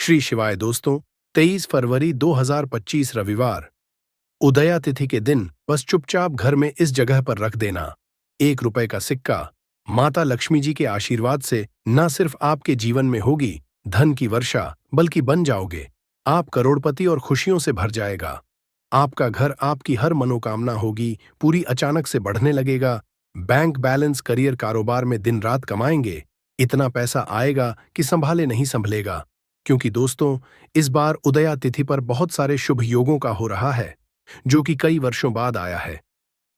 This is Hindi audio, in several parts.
श्री शिवाय दोस्तों। 23 फरवरी 2025 रविवार। उदया तिथि के दिन बस चुपचाप घर में इस जगह पर रख देना 1 रुपए का सिक्का। माता लक्ष्मी जी के आशीर्वाद से न सिर्फ आपके जीवन में होगी धन की वर्षा, बल्कि बन जाओगे आप करोड़पति और खुशियों से भर जाएगा। आपका घर, आपकी हर मनोकामना होगी पूरी, अचानक से बढ़ने लगेगा। बैंक बैलेंस, करियर, कारोबार में दिन रात कमाएंगे। इतना पैसा आएगा कि संभाले नहीं संभलेगा। क्योंकि दोस्तों, इस बार उदया तिथि पर बहुत सारे शुभ योगों का हो रहा है, जो कि कई वर्षों बाद आया है।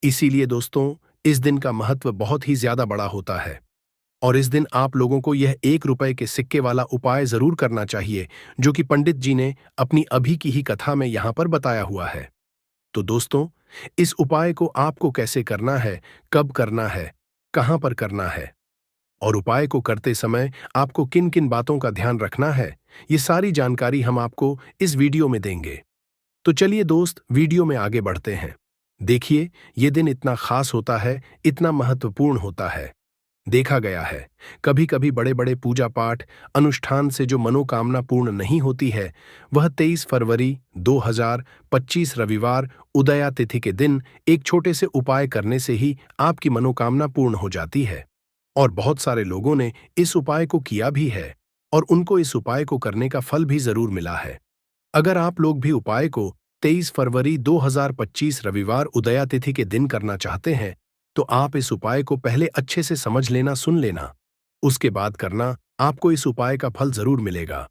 इसीलिए दोस्तों, इस दिन का महत्व बहुत ही ज्यादा बड़ा होता है। और इस दिन आप लोगों को यह 1 रुपए के सिक्के वाला उपाय जरूर करना चाहिए, जो कि पंडित जी ने अपनी अभी की ही कथा में यहां पर बताया हुआ है। तो दोस्तों, इस उपाय को आपको कैसे करना है, कब करना है, कहां पर करना है, और उपाय को करते समय आपको किन किन बातों का ध्यान रखना है, ये सारी जानकारी हम आपको इस वीडियो में देंगे। तो चलिए दोस्त, वीडियो में आगे बढ़ते हैं। देखिए, ये दिन इतना खास होता है, इतना महत्वपूर्ण होता है। देखा गया है, कभी कभी बड़े बड़े पूजा पाठ अनुष्ठान से जो मनोकामना पूर्ण नहीं होती है, वह 23 फरवरी 2025 रविवार उदया तिथि के दिन एक छोटे से उपाय करने से ही आपकी मनोकामना पूर्ण हो जाती है। और बहुत सारे लोगों ने इस उपाय को किया भी है, और उनको इस उपाय को करने का फल भी जरूर मिला है। अगर आप लोग भी उपाय को 23 फरवरी 2025 रविवार उदया तिथि के दिन करना चाहते हैं, तो आप इस उपाय को पहले अच्छे से समझ लेना, सुन लेना। उसके बाद करना, आपको इस उपाय का फल जरूर मिलेगा।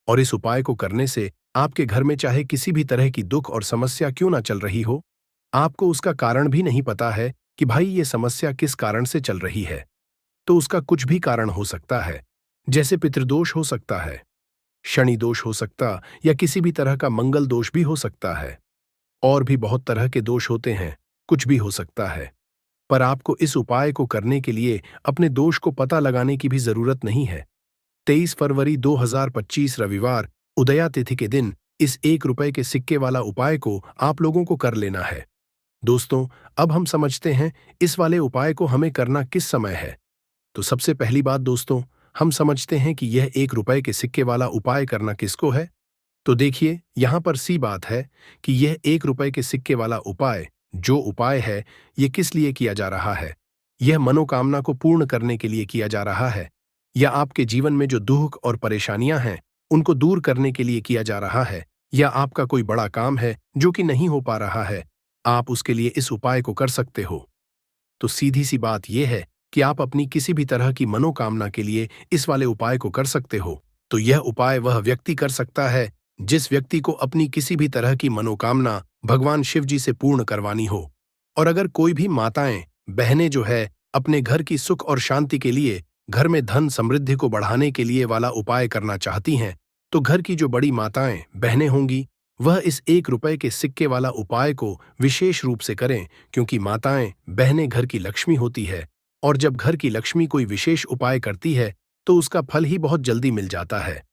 और इस उपाय को करने से आपके घर में चाहे किसी भी तरह की दुख और समस्या क्यों ना चल रही हो, आपको उसका कारण भी नहीं पता है कि भाई ये समस्या किस कारण से चल रही है, तो उसका कुछ भी कारण हो सकता है। जैसे पितृदोष हो सकता है, शनि दोष हो सकता, या किसी भी तरह का मंगल दोष भी हो सकता है। और भी बहुत तरह के दोष होते हैं, कुछ भी हो सकता है। पर आपको इस उपाय को करने के लिए अपने दोष को पता लगाने की भी जरूरत नहीं है। 23 फरवरी 2025 रविवार उदया तिथि के दिन इस 1 रुपए के सिक्के वाला उपाय को आप लोगों को कर लेना है। दोस्तों, अब हम समझते हैं इस वाले उपाय को हमें करना किस समय है। तो सबसे पहली बात दोस्तों, हम समझते हैं कि यह 1 रुपए के सिक्के वाला उपाय करना किसको है। तो देखिए, यहां पर सी बात है कि यह 1 रुपए के सिक्के वाला उपाय, जो उपाय है, यह किस लिए किया जा रहा है। यह मनोकामना को पूर्ण करने के लिए किया जा रहा है, या आपके जीवन में जो दुख और परेशानियां हैं उनको दूर करने के लिए किया जा रहा है, या आपका कोई बड़ा काम है जो कि नहीं हो पा रहा है, आप उसके लिए इस उपाय को कर सकते हो। तो सीधी सी बात यह है कि आप अपनी किसी भी तरह की मनोकामना के लिए इस वाले उपाय को कर सकते हो। तो यह उपाय वह व्यक्ति कर सकता है जिस व्यक्ति को अपनी किसी भी तरह की मनोकामना भगवान शिव जी से पूर्ण करवानी हो। और अगर कोई भी माताएं, बहनें जो है अपने घर की सुख और शांति के लिए, घर में धन समृद्धि को बढ़ाने के लिए वाला उपाय करना चाहती हैं, तो घर की जो बड़ी माताएं, बहनें होंगी, वह इस 1 रुपए के सिक्के वाला उपाय को विशेष रूप से करें, क्योंकि माताएं, बहनें घर की लक्ष्मी होती है। और जब घर की लक्ष्मी कोई विशेष उपाय करती है, तो उसका फल ही बहुत जल्दी मिल जाता है,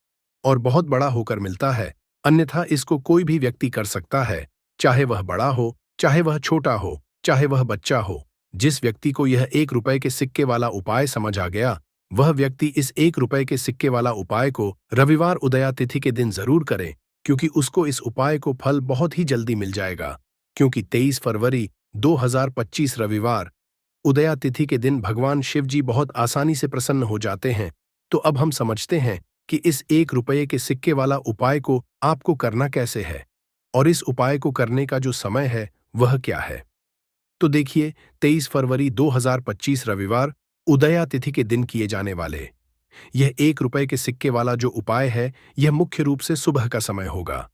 और बहुत बड़ा होकर मिलता है। अन्यथा इसको कोई भी व्यक्ति कर सकता है, चाहे वह बड़ा हो, चाहे वह छोटा हो, चाहे वह बच्चा हो। जिस व्यक्ति को यह 1 रुपए के सिक्के वाला उपाय समझ आ गया, वह व्यक्ति इस 1 रुपए के सिक्के वाला उपाय को रविवार उदया तिथि के दिन जरूर करे, क्योंकि उसको इस उपाय को फल बहुत ही जल्दी मिल जाएगा। क्योंकि 23 फरवरी 2025 रविवार उदया तिथि के दिन भगवान शिव जी बहुत आसानी से प्रसन्न हो जाते हैं। तो अब हम समझते हैं कि इस 1 रुपए के सिक्के वाला उपाय को आपको करना कैसे है, और इस उपाय को करने का जो समय है वह क्या है। तो देखिए, 23 फरवरी 2025 रविवार उदया तिथि के दिन किए जाने वाले यह 1 रुपए के सिक्के वाला जो उपाय है, यह मुख्य रूप से सुबह का समय होगा,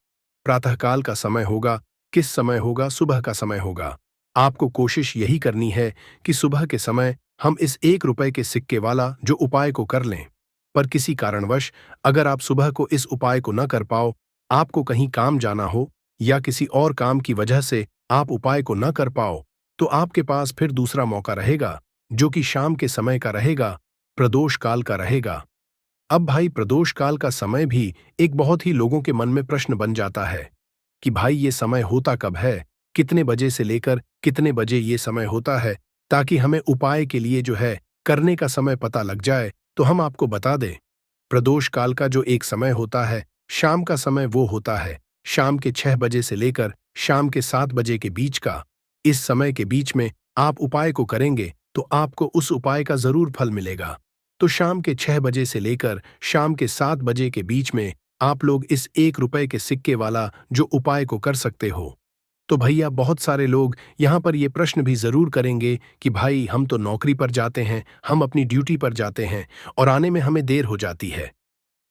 प्रातःकाल का समय होगा। किस समय होगा? सुबह का समय होगा। आपको कोशिश यही करनी है कि सुबह के समय हम इस 1 रुपए के सिक्के वाला जो उपाय को कर लें। पर किसी कारणवश अगर आप सुबह को इस उपाय को न कर पाओ, आपको कहीं काम जाना हो, या किसी और काम की वजह से आप उपाय को न कर पाओ, तो आपके पास फिर दूसरा मौका रहेगा, जो कि शाम के समय का रहेगा, प्रदोष काल का रहेगा। अब भाई, प्रदोष काल का समय भी एक बहुत ही लोगों के मन में प्रश्न बन जाता है कि भाई ये समय होता कब है, कितने बजे से लेकर कितने बजे ये समय होता है, ताकि हमें उपाय के लिए जो है करने का समय पता लग जाए। तो हम आपको बता दें, प्रदोष काल का जो एक समय होता है, शाम का समय वो होता है, शाम के 6 बजे से लेकर शाम के 7 बजे के बीच का। इस समय के बीच में आप उपाय को करेंगे तो आपको उस उपाय का जरूर फल मिलेगा। तो शाम के 6 बजे से लेकर शाम के 7 बजे के बीच में आप लोग इस 1 रुपए के सिक्के वाला जो उपाय को कर सकते हो। तो भैया बहुत सारे लोग यहाँ पर ये प्रश्न भी जरूर करेंगे कि भाई हम तो नौकरी पर जाते हैं, हम अपनी ड्यूटी पर जाते हैं और आने में हमें देर हो जाती है,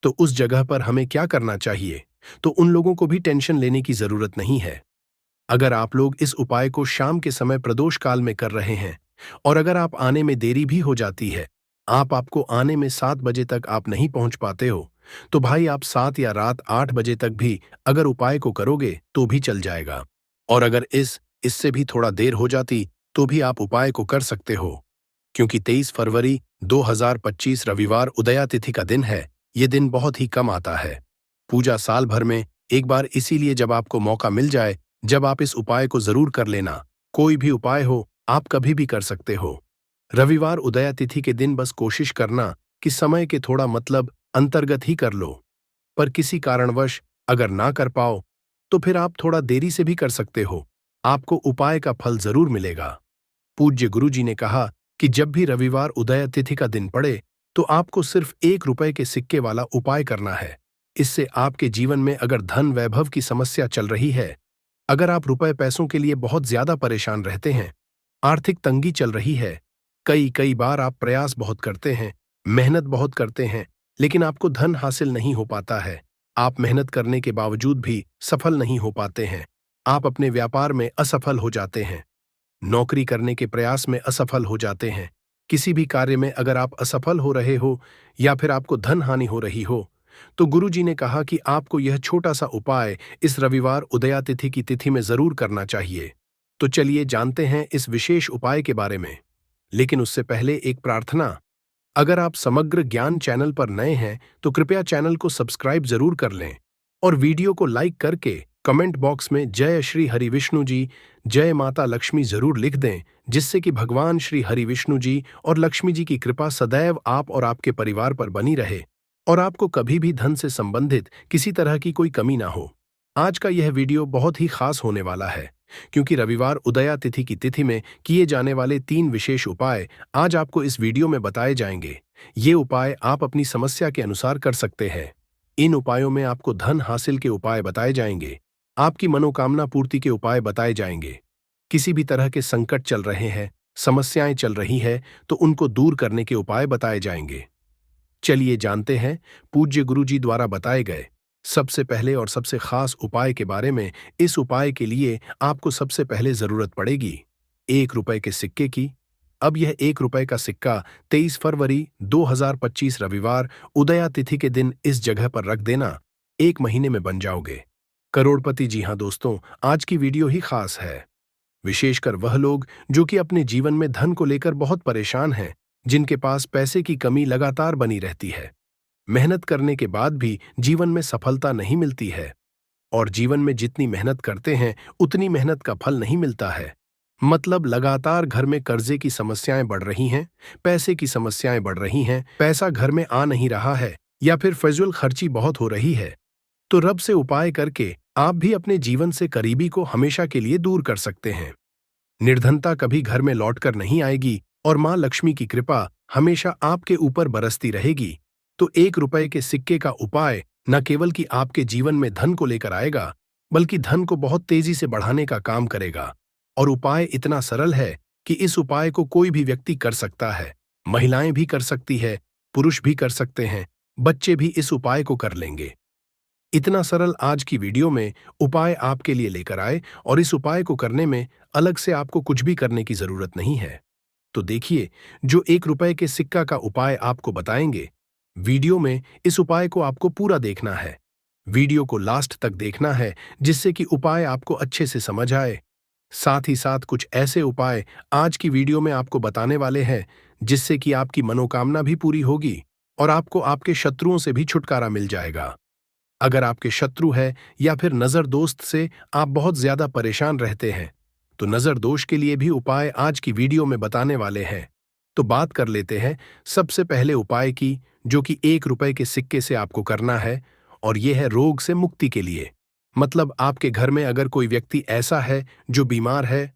तो उस जगह पर हमें क्या करना चाहिए? तो उन लोगों को भी टेंशन लेने की जरूरत नहीं है। अगर आप लोग इस उपाय को शाम के समय प्रदोष काल में कर रहे हैं और अगर आप आने में देरी भी हो जाती है, आपको आने में 7 बजे तक आप नहीं पहुंच पाते हो, तो भाई आप 7 या रात 8 बजे तक भी अगर उपाय को करोगे तो भी चल जाएगा। और अगर इससे भी थोड़ा देर हो जाती तो भी आप उपाय को कर सकते हो, क्योंकि 23 फरवरी 2025 रविवार उदया तिथि का दिन है। ये दिन बहुत ही कम आता है पूजा साल भर में एक बार, इसीलिए जब आपको मौका मिल जाए जब आप इस उपाय को जरूर कर लेना। कोई भी उपाय हो आप कभी भी कर सकते हो। रविवार उदया तिथि के दिन बस कोशिश करना कि समय के थोड़ा मतलब अंतर्गत ही कर लो, पर किसी कारणवश अगर ना कर पाओ तो फिर आप थोड़ा देरी से भी कर सकते हो, आपको उपाय का फल जरूर मिलेगा। पूज्य गुरुजी ने कहा कि जब भी रविवार उदय तिथि का दिन पड़े तो आपको सिर्फ 1 रुपए के सिक्के वाला उपाय करना है। इससे आपके जीवन में अगर धन वैभव की समस्या चल रही है, अगर आप रुपए पैसों के लिए बहुत ज्यादा परेशान रहते हैं, आर्थिक तंगी चल रही है, कई कई बार आप प्रयास बहुत करते हैं, मेहनत बहुत करते हैं, लेकिन आपको धन हासिल नहीं हो पाता है, आप मेहनत करने के बावजूद भी सफल नहीं हो पाते हैं, आप अपने व्यापार में असफल हो जाते हैं, नौकरी करने के प्रयास में असफल हो जाते हैं, किसी भी कार्य में अगर आप असफल हो रहे हो या फिर आपको धन हानि हो रही हो, तो गुरुजी ने कहा कि आपको यह छोटा सा उपाय इस रविवार उदया तिथि की तिथि में जरूर करना चाहिए। तो चलिए जानते हैं इस विशेष उपाय के बारे में। लेकिन उससे पहले एक प्रार्थना, अगर आप समग्र ज्ञान चैनल पर नए हैं तो कृपया चैनल को सब्सक्राइब जरूर कर लें और वीडियो को लाइक करके कमेंट बॉक्स में जय श्री हरि विष्णु जी, जय माता लक्ष्मी जरूर लिख दें, जिससे कि भगवान श्री हरि विष्णु जी और लक्ष्मी जी की कृपा सदैव आप और आपके परिवार पर बनी रहे और आपको कभी भी धन से संबंधित किसी तरह की कोई कमी ना हो। आज का यह वीडियो बहुत ही खास होने वाला है, क्योंकि रविवार उदया तिथि की तिथि में किए जाने वाले 3 विशेष उपाय आज आपको इस वीडियो में बताए जाएंगे। ये उपाय आप अपनी समस्या के अनुसार कर सकते हैं। इन उपायों में आपको धन हासिल के उपाय बताए जाएंगे, आपकी मनोकामना पूर्ति के उपाय बताए जाएंगे, किसी भी तरह के संकट चल रहे हैं, समस्याएं चल रही है तो उनको दूर करने के उपाय बताए जाएंगे। चलिए जानते हैं पूज्य गुरुजी द्वारा बताए गए सबसे पहले और सबसे खास उपाय के बारे में। इस उपाय के लिए आपको सबसे पहले जरूरत पड़ेगी 1 रुपए के सिक्के की। अब यह 1 रुपए का सिक्का 23 फरवरी 2025 रविवार उदया तिथि के दिन इस जगह पर रख देना, 1 महीने में बन जाओगे करोड़पति। जी हाँ दोस्तों, आज की वीडियो ही खास है, विशेषकर वह लोग जो कि अपने जीवन में धन को लेकर बहुत परेशान हैं, जिनके पास पैसे की कमी लगातार बनी रहती है, मेहनत करने के बाद भी जीवन में सफलता नहीं मिलती है और जीवन में जितनी मेहनत करते हैं उतनी मेहनत का फल नहीं मिलता है। मतलब लगातार घर में कर्जे की समस्याएं बढ़ रही हैं, पैसे की समस्याएं बढ़ रही हैं, पैसा घर में आ नहीं रहा है या फिर फजूल खर्ची बहुत हो रही है। तो रब से उपाय करके आप भी अपने जीवन से करीबी को हमेशा के लिए दूर कर सकते हैं। निर्धनता कभी घर में लौटकर नहीं आएगी और मां लक्ष्मी की कृपा हमेशा आपके ऊपर बरसती रहेगी। तो 1 रुपए के सिक्के का उपाय न केवल कि आपके जीवन में धन को लेकर आएगा, बल्कि धन को बहुत तेजी से बढ़ाने का काम करेगा। और उपाय इतना सरल है कि इस उपाय को कोई भी व्यक्ति कर सकता है, महिलाएं भी कर सकती है, पुरुष भी कर सकते हैं, बच्चे भी इस उपाय को कर लेंगे। इतना सरल आज की वीडियो में उपाय आपके लिए लेकर आए और इस उपाय को करने में अलग से आपको कुछ भी करने की जरूरत नहीं है। तो देखिए, जो 1 रुपए के सिक्का का उपाय आपको बताएंगे, वीडियो में इस उपाय को आपको पूरा देखना है, वीडियो को लास्ट तक देखना है, जिससे कि उपाय आपको अच्छे से समझ आए। साथ ही साथ कुछ ऐसे उपाय आज की वीडियो में आपको बताने वाले हैं जिससे कि आपकी मनोकामना भी पूरी होगी और आपको आपके शत्रुओं से भी छुटकारा मिल जाएगा। अगर आपके शत्रु है या फिर नजर दोस्त से आप बहुत ज्यादा परेशान रहते हैं, तो नजर दोष के लिए भी उपाय आज की वीडियो में बताने वाले हैं। तो बात कर लेते हैं सबसे पहले उपाय की, जो कि 1 रुपए के सिक्के से आपको करना है, और ये है रोग से मुक्ति के लिए। मतलब आपके घर में अगर कोई व्यक्ति ऐसा है जो बीमार है,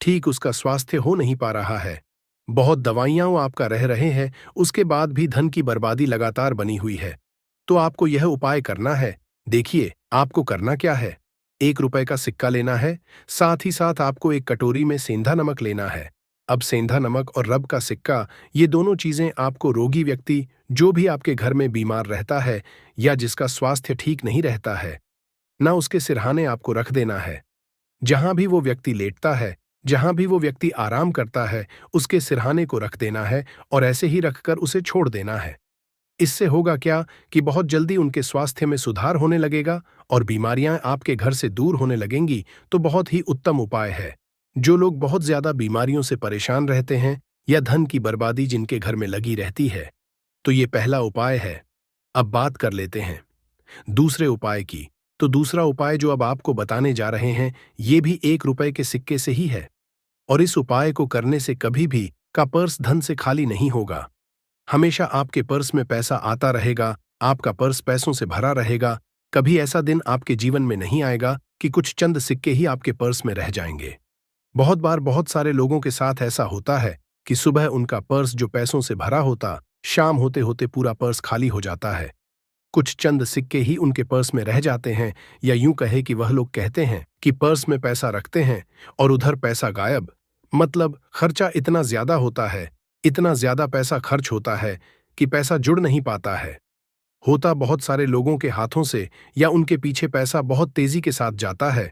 ठीक उसका स्वास्थ्य हो नहीं पा रहा है, बहुत दवाइयां वो आपका रह रहे हैं, उसके बाद भी धन की बर्बादी लगातार बनी हुई है, तो आपको यह उपाय करना है। देखिए, आपको करना क्या है। 1 रुपए का सिक्का लेना है, साथ ही साथ आपको एक कटोरी में सेंधा नमक लेना है। अब सेंधा नमक और रब का सिक्का, ये दोनों चीजें आपको रोगी व्यक्ति, जो भी आपके घर में बीमार रहता है या जिसका स्वास्थ्य ठीक नहीं रहता है, ना उसके सिरहाने आपको रख देना है। जहां भी वो व्यक्ति लेटता है, जहां भी वो व्यक्ति आराम करता है, उसके सिरहाने को रख देना है और ऐसे ही रखकर उसे छोड़ देना है। इससे होगा क्या कि बहुत जल्दी उनके स्वास्थ्य में सुधार होने लगेगा और बीमारियां आपके घर से दूर होने लगेंगी। तो बहुत ही उत्तम उपाय है। जो लोग बहुत ज्यादा बीमारियों से परेशान रहते हैं या धन की बर्बादी जिनके घर में लगी रहती है, तो ये पहला उपाय है। अब बात कर लेते हैं दूसरे उपाय की। तो दूसरा उपाय जो अब आपको बताने जा रहे हैं, ये भी 1 रुपए के सिक्के से ही है। और इस उपाय को करने से कभी भी का पर्स धन से खाली नहीं होगा। हमेशा आपके पर्स में पैसा आता रहेगा, आपका पर्स पैसों से भरा रहेगा। कभी ऐसा दिन आपके जीवन में नहीं आएगा कि कुछ चंद सिक्के ही आपके पर्स में रह जाएंगे। बहुत बार बहुत सारे लोगों के साथ ऐसा होता है कि सुबह उनका पर्स जो पैसों से भरा होता, शाम होते होते पूरा पर्स खाली हो जाता है। कुछ चंद सिक्के ही उनके पर्स में रह जाते हैं, या यूं कहे कि वह लोग कहते हैं कि पर्स में पैसा रखते हैं और उधर पैसा गायब। मतलब खर्चा इतना ज्यादा होता है, इतना ज्यादा पैसा खर्च होता है कि पैसा जुड़ नहीं पाता है। होता बहुत सारे लोगों के हाथों से या उनके पीछे पैसा बहुत तेजी के साथ जाता है।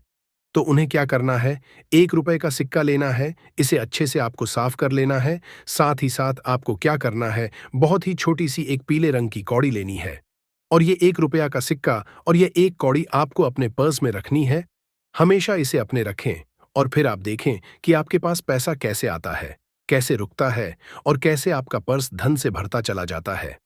तो उन्हें क्या करना है, 1 रुपए का सिक्का लेना है, इसे अच्छे से आपको साफ कर लेना है। साथ ही साथ आपको क्या करना है, बहुत ही छोटी सी एक पीले रंग की कौड़ी लेनी है और ये 1 रुपया का सिक्का और ये एक कौड़ी आपको अपने पर्स में रखनी है। हमेशा इसे अपने रखें और फिर आप देखें कि आपके पास पैसा कैसे आता है, कैसे रुकता है और कैसे आपका पर्स धन से भरता चला जाता है।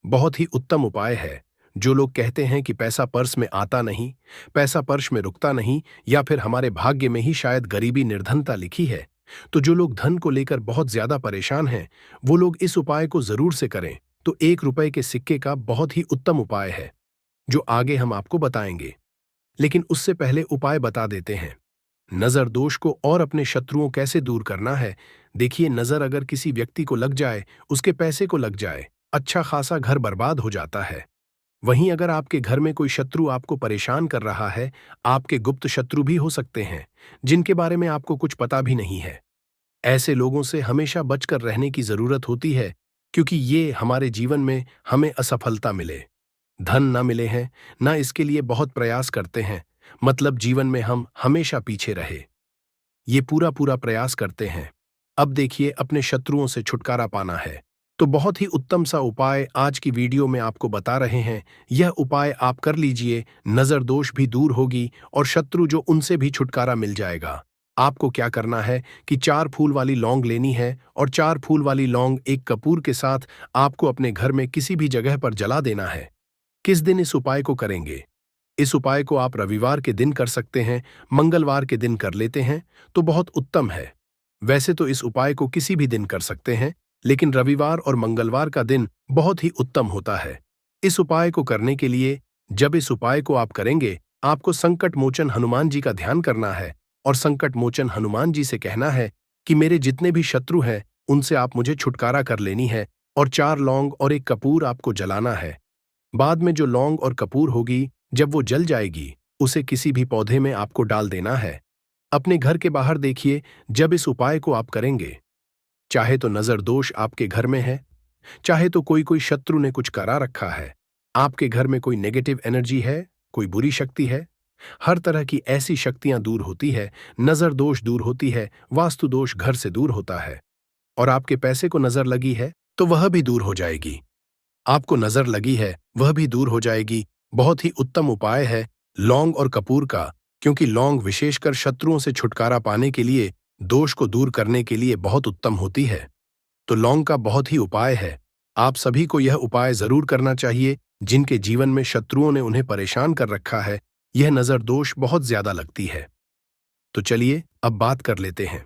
बहुत ही उत्तम उपाय है। जो लोग कहते हैं कि पैसा पर्स में आता नहीं, पैसा पर्स में रुकता नहीं, या फिर हमारे भाग्य में ही शायद गरीबी निर्धनता लिखी है, तो जो लोग धन को लेकर बहुत ज्यादा परेशान हैं, वो लोग इस उपाय को जरूर से करें। तो 1 रुपए के सिक्के का बहुत ही उत्तम उपाय है, जो आगे हम आपको बताएंगे। लेकिन उससे पहले उपाय बता देते हैं। नजर दोष को और अपने शत्रुओं कैसे दूर करना है। देखिए, नजर अगर किसी व्यक्ति को लग जाए, उसके पैसे को लग जाए, अच्छा खासा घर बर्बाद हो जाता है। वहीं अगर आपके घर में कोई शत्रु आपको परेशान कर रहा है, आपके गुप्त शत्रु भी हो सकते हैं, जिनके बारे में आपको कुछ पता भी नहीं है। ऐसे लोगों से हमेशा बचकर रहने की जरूरत होती है, क्योंकि ये हमारे जीवन में हमें असफलता मिले, धन ना मिले हैं, ना इसके लिए बहुत प्रयास करते हैं। मतलब जीवन में हम हमेशा पीछे रहे, ये पूरा पूरा प्रयास करते हैं। अब देखिए, अपने शत्रुओं से छुटकारा पाना है, तो बहुत ही उत्तम सा उपाय आज की वीडियो में आपको बता रहे हैं। यह उपाय आप कर लीजिए, नजर दोष भी दूर होगी और शत्रु जो उनसे भी छुटकारा मिल जाएगा। आपको क्या करना है कि 4 फूल वाली लौंग लेनी है और 4 फूल वाली लौंग एक कपूर के साथ आपको अपने घर में किसी भी जगह पर जला देना है। किस दिन इस उपाय को करेंगे? इस उपाय को आप रविवार के दिन कर सकते हैं, मंगलवार के दिन कर लेते हैं तो बहुत उत्तम है। वैसे तो इस उपाय को किसी भी दिन कर सकते हैं, लेकिन रविवार और मंगलवार का दिन बहुत ही उत्तम होता है। इस उपाय को करने के लिए, जब इस उपाय को आप करेंगे, आपको संकट मोचन हनुमान जी का ध्यान करना है और संकट मोचन हनुमान जी से कहना है कि मेरे जितने भी शत्रु हैं, उनसे आप मुझे छुटकारा कर लेनी है और 4 लौंग और एक कपूर आपको जलाना है। बाद में जो लौंग और कपूर होगी, जब वो जल जाएगी, उसे किसी भी पौधे में आपको डाल देना है। अपने घर के बाहर देखिए, जब इस उपाय को आप करेंगे, चाहे तो नजर दोष आपके घर में है, चाहे तो कोई शत्रु ने कुछ करा रखा है, आपके घर में कोई नेगेटिव एनर्जी है, कोई बुरी शक्ति है, हर तरह की ऐसी शक्तियां दूर होती है। नजर दोष दूर होती है, वास्तु दोष घर से दूर होता है। और आपके पैसे को नजर लगी है तो वह भी दूर हो जाएगी। आपको नजर लगी है, वह भी दूर हो जाएगी। बहुत ही उत्तम उपाय है लौंग और कपूर का, क्योंकि लौंग विशेषकर शत्रुओं से छुटकारा पाने के लिए, दोष को दूर करने के लिए बहुत उत्तम होती है। तो लौंग का बहुत ही उपाय है। आप सभी को यह उपाय जरूर करना चाहिए, जिनके जीवन में शत्रुओं ने उन्हें परेशान कर रखा है, यह नजर दोष बहुत ज्यादा लगती है। तो चलिए अब बात कर लेते हैं,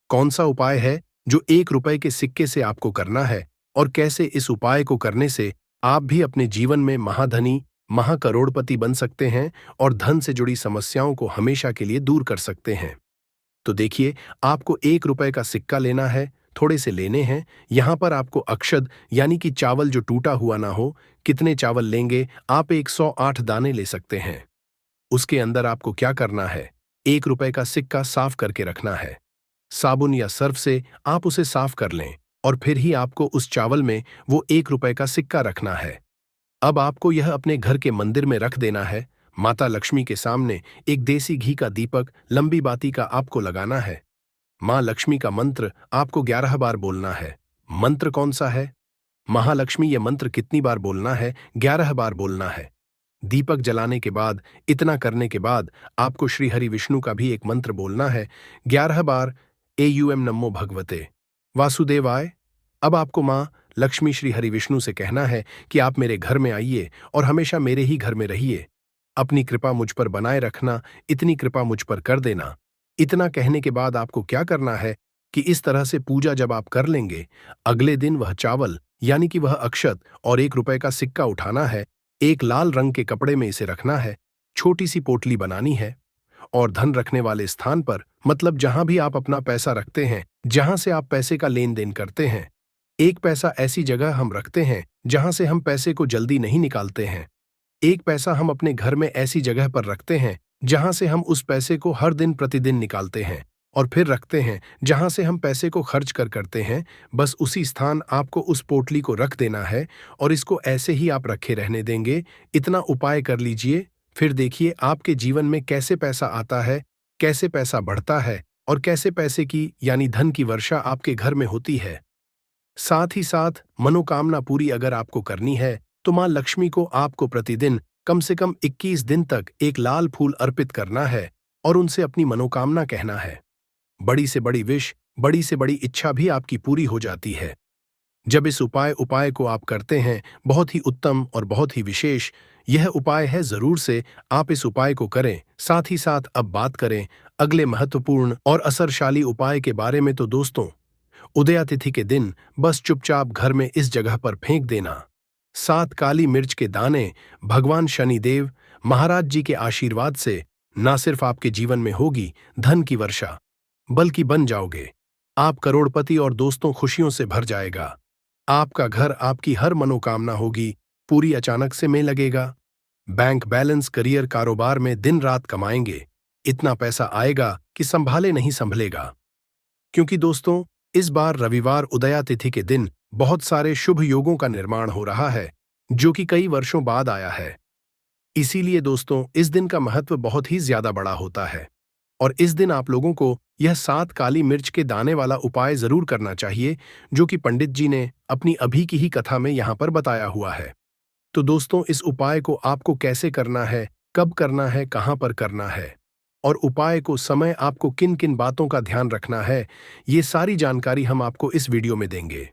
कौन सा उपाय है जो 1 रुपए के सिक्के से आपको करना है और कैसे इस उपाय को करने से आप भी अपने जीवन में महाधनी, महाकरोड़पति बन सकते हैं और धन से जुड़ी समस्याओं को हमेशा के लिए दूर कर सकते हैं। तो देखिए, आपको 1 रुपए का सिक्का लेना है, थोड़े से लेने हैं। यहां पर आपको अक्षत यानी कि चावल जो टूटा हुआ ना हो, कितने चावल लेंगे? आप 108 दाने ले सकते हैं। उसके अंदर आपको क्या करना है? 1 रुपए का सिक्का साफ करके रखना है। साबुन या सर्फ से आप उसे साफ कर लें और फिर ही आपको उस चावल में वो 1 रुपए का सिक्का रखना है। अब आपको यह अपने घर के मंदिर में रख देना है। माता लक्ष्मी के सामने एक देसी घी का दीपक लंबी बाती का आपको लगाना है। माँ लक्ष्मी का मंत्र आपको 11 बार बोलना है। मंत्र कौन सा है? महालक्ष्मी ये मंत्र कितनी बार बोलना है? 11 बार बोलना है। दीपक जलाने के बाद, इतना करने के बाद आपको श्री हरि विष्णु का भी एक मंत्र बोलना है 11 बार। एयूएम नमो भगवते वासुदेवाय। अब आपको माँ लक्ष्मी श्री हरि विष्णु से कहना है कि आप मेरे घर में आइए और हमेशा मेरे ही घर में रहिए। अपनी कृपा मुझ पर बनाए रखना, इतनी कृपा मुझ पर कर देना। इतना कहने के बाद आपको क्या करना है कि इस तरह से पूजा जब आप कर लेंगे, अगले दिन वह चावल यानी कि वह अक्षत और 1 रुपए का सिक्का उठाना है। एक लाल रंग के कपड़े में इसे रखना है। छोटी सी पोटली बनानी है और धन रखने वाले स्थान पर, मतलब जहां भी आप अपना पैसा रखते हैं, जहां से आप पैसे का लेन देन करते हैं, एक पैसा ऐसी जगह हम रखते हैं जहां से हम पैसे को जल्दी नहीं निकालते हैं। एक पैसा हम अपने घर में ऐसी जगह पर रखते हैं जहां से हम उस पैसे को हर दिन प्रतिदिन निकालते हैं और फिर रखते हैं जहां से हम पैसे को खर्च कर करते हैं। बस उसी स्थान आपको उस पोटली को रख देना है और इसको ऐसे ही आप रखे रहने देंगे। इतना उपाय कर लीजिए, फिर देखिए आपके जीवन में कैसे पैसा आता है, कैसे पैसा बढ़ता है और कैसे पैसे की यानी धन की वर्षा आपके घर में होती है। साथ ही साथ मनोकामना पूरी अगर आपको करनी है तो मां लक्ष्मी को आपको प्रतिदिन कम से कम 21 दिन तक एक लाल फूल अर्पित करना है और उनसे अपनी मनोकामना कहना है। बड़ी से बड़ी विश, बड़ी से बड़ी इच्छा भी आपकी पूरी हो जाती है। जब इस उपाय को आप करते हैं, बहुत ही उत्तम और बहुत ही विशेष यह उपाय है, जरूर से आप इस उपाय को करें। साथ ही साथ अब बात करें अगले महत्वपूर्ण और असरशाली उपाय के बारे में, तो दोस्तों, उदया तिथि के दिन बस चुपचाप घर में इस जगह पर फेंक देना 7 काली मिर्च के दाने। भगवान शनिदेव महाराज जी के आशीर्वाद से ना सिर्फ आपके जीवन में होगी धन की वर्षा, बल्कि बन जाओगे आप करोड़पति और दोस्तों खुशियों से भर जाएगा। आपका घर, आपकी हर मनोकामना होगी पूरी, अचानक से में लगेगा। बैंक बैलेंस, करियर, कारोबार में दिन रात कमाएंगे। इतना पैसा आएगा कि संभाले नहीं संभलेगा। क्योंकि दोस्तों, इस बार रविवार उदया तिथि के दिन बहुत सारे शुभ योगों का निर्माण हो रहा है जो कि कई वर्षों बाद आया है। इसीलिए दोस्तों, इस दिन का महत्व बहुत ही ज्यादा बड़ा होता है और इस दिन आप लोगों को यह 7 काली मिर्च के दाने वाला उपाय जरूर करना चाहिए जो कि पंडित जी ने अपनी अभी की ही कथा में यहां पर बताया हुआ है। तो दोस्तों, इस उपाय को आपको कैसे करना है, कब करना है, कहां पर करना है और उपाय को समय आपको किन किन बातों का ध्यान रखना है, ये सारी जानकारी हम आपको इस वीडियो में देंगे।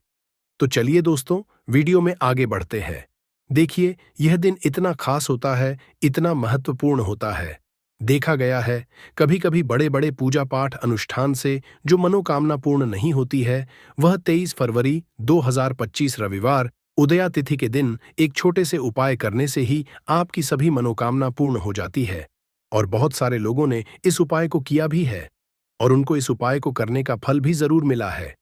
तो चलिए दोस्तों, वीडियो में आगे बढ़ते हैं। देखिए, यह दिन इतना खास होता है, इतना महत्वपूर्ण होता है। देखा गया है कभी कभी बड़े बड़े पूजा पाठ अनुष्ठान से जो मनोकामना पूर्ण नहीं होती है, वह 23 फरवरी 2025 रविवार उदया तिथि के दिन एक छोटे से उपाय करने से ही आपकी सभी मनोकामना पूर्ण हो जाती है। और बहुत सारे लोगों ने इस उपाय को किया भी है और उनको इस उपाय को करने का फल भी जरूर मिला है।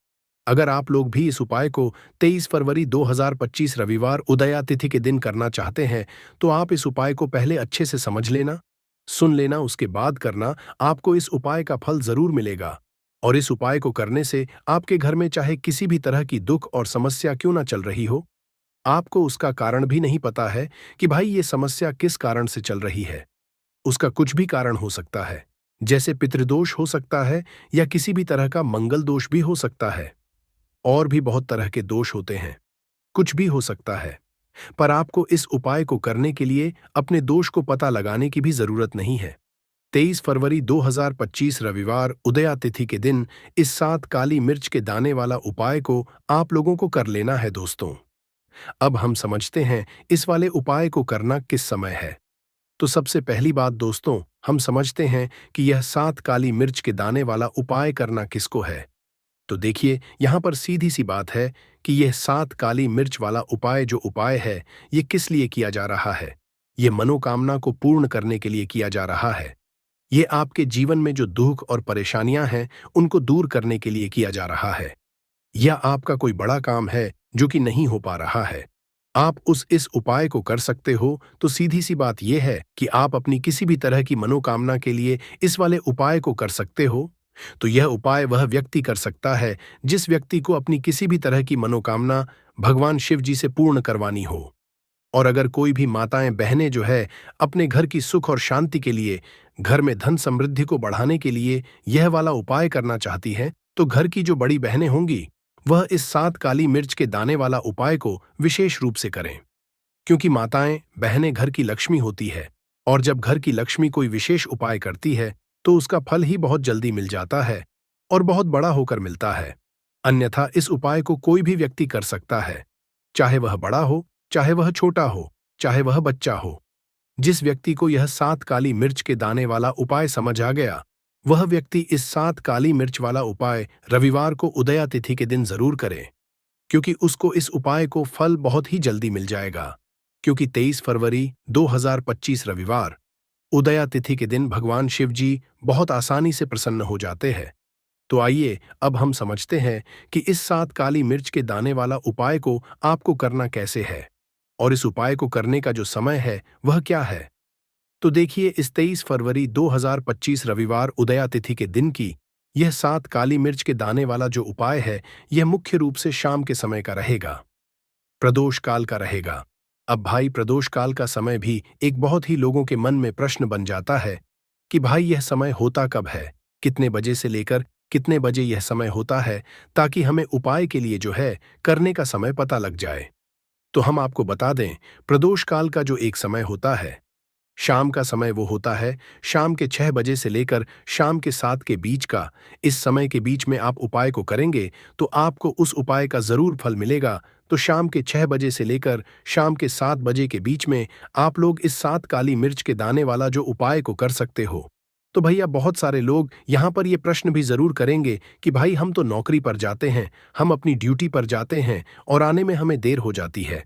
अगर आप लोग भी इस उपाय को 23 फरवरी 2025 रविवार उदया तिथि के दिन करना चाहते हैं, तो आप इस उपाय को पहले अच्छे से समझ लेना, सुन लेना, उसके बाद करना। आपको इस उपाय का फल जरूर मिलेगा और इस उपाय को करने से आपके घर में चाहे किसी भी तरह की दुख और समस्या क्यों ना चल रही हो, आपको उसका कारण भी नहीं पता है कि भाई ये समस्या किस कारण से चल रही है। उसका कुछ भी कारण हो सकता है, जैसे पितृदोष हो सकता है या किसी भी तरह का मंगल दोष भी हो सकता है। और भी बहुत तरह के दोष होते हैं, कुछ भी हो सकता है। पर आपको इस उपाय को करने के लिए अपने दोष को पता लगाने की भी जरूरत नहीं है। 23 फरवरी 2025 रविवार उदया तिथि के दिन इस 7 काली मिर्च के दाने वाला उपाय को आप लोगों को कर लेना है दोस्तों। अब हम समझते हैं इस वाले उपाय को करना किस समय है। तो सबसे पहली बात दोस्तों, हम समझते हैं कि यह 7 काली मिर्च के दाने वाला उपाय करना किसको है। तो देखिए, यहां पर सीधी सी बात है कि यह 7 काली मिर्च वाला उपाय जो उपाय है, ये किस लिए किया जा रहा है। ये मनोकामना को पूर्ण करने के लिए किया जा रहा है। ये आपके जीवन में जो दुख और परेशानियां हैं, उनको दूर करने के लिए किया जा रहा है। या आपका कोई बड़ा काम है जो कि नहीं हो पा रहा है, आप इस उपाय को कर सकते हो। तो सीधी सी बात यह है कि आप अपनी किसी भी तरह की मनोकामना के लिए इस वाले उपाय को कर सकते हो। तो यह उपाय वह व्यक्ति कर सकता है जिस व्यक्ति को अपनी किसी भी तरह की मनोकामना भगवान शिव जी से पूर्ण करवानी हो। और अगर कोई भी माताएं बहनें जो है अपने घर की सुख और शांति के लिए, घर में धन समृद्धि को बढ़ाने के लिए यह वाला उपाय करना चाहती हैं, तो घर की जो बड़ी बहनें होंगी वह इस 7 काली मिर्च के दाने वाला उपाय को विशेष रूप से करें। क्योंकि माताएं बहनें घर की लक्ष्मी होती है, और जब घर की लक्ष्मी कोई विशेष उपाय करती है तो उसका फल ही बहुत जल्दी मिल जाता है और बहुत बड़ा होकर मिलता है। अन्यथा इस उपाय को कोई भी व्यक्ति कर सकता है, चाहे वह बड़ा हो, चाहे वह छोटा हो, चाहे वह बच्चा हो। जिस व्यक्ति को यह 7 काली मिर्च के दाने वाला उपाय समझ आ गया, वह व्यक्ति इस 7 काली मिर्च वाला उपाय रविवार को उदया तिथि के दिन जरूर करे, क्योंकि उसको इस उपाय को फल बहुत ही जल्दी मिल जाएगा। क्योंकि 23 फरवरी 2025 रविवार उदया तिथि के दिन भगवान शिव जी बहुत आसानी से प्रसन्न हो जाते हैं। तो आइए अब हम समझते हैं कि इस 7 काली मिर्च के दाने वाला उपाय को आपको करना कैसे है, और इस उपाय को करने का जो समय है वह क्या है। तो देखिए, इस 23 फरवरी 2025 रविवार उदया तिथि के दिन की यह 7 काली मिर्च के दाने वाला जो उपाय है, यह मुख्य रूप से शाम के समय का रहेगा, प्रदोष काल का रहेगा। अब भाई, प्रदोष काल का समय भी एक बहुत ही लोगों के मन में प्रश्न बन जाता है कि भाई यह समय होता कब है, कितने बजे से लेकर कितने बजे यह समय होता है, ताकि हमें उपाय के लिए जो है करने का समय पता लग जाए। तो हम आपको बता दें, प्रदोष काल का जो एक समय होता है, शाम का समय, वो होता है शाम के 6 बजे से लेकर शाम के 7 के बीच का। इस समय के बीच में आप उपाय को करेंगे तो आपको उस उपाय का जरूर फल मिलेगा। तो शाम के 6 बजे से लेकर शाम के 7 बजे के बीच में आप लोग इस 7 काली मिर्च के दाने वाला जो उपाय को कर सकते हो। तो भैया, बहुत सारे लोग यहाँ पर ये प्रश्न भी जरूर करेंगे कि भाई हम तो नौकरी पर जाते हैं, हम अपनी ड्यूटी पर जाते हैं और आने में हमें देर हो जाती है,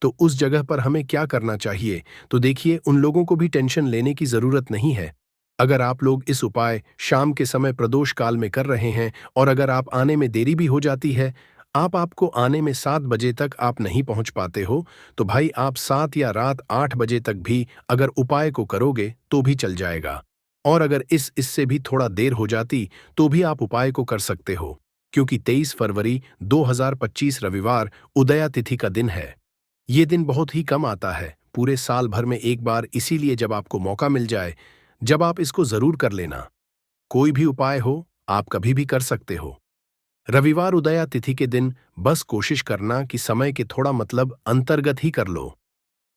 तो उस जगह पर हमें क्या करना चाहिए। तो देखिए, उन लोगों को भी टेंशन लेने की जरूरत नहीं है। अगर आप लोग इस उपाय शाम के समय प्रदोष काल में कर रहे हैं और अगर आप आने में देरी भी हो जाती है, आपको आने में 7 बजे तक आप नहीं पहुंच पाते हो, तो भाई आप 7 या रात 8 बजे तक भी अगर उपाय को करोगे तो भी चल जाएगा। और अगर इससे भी थोड़ा देर हो जाती तो भी आप उपाय को कर सकते हो, क्योंकि 23 फरवरी 2025 रविवार उदया तिथि का दिन है। ये दिन बहुत ही कम आता है, पूरे साल भर में एक बार, इसीलिए जब आपको मौका मिल जाए, जब आप इसको जरूर कर लेना। कोई भी उपाय हो, आप कभी भी कर सकते हो। रविवार उदया तिथि के दिन बस कोशिश करना कि समय के थोड़ा अंतर्गत ही कर लो।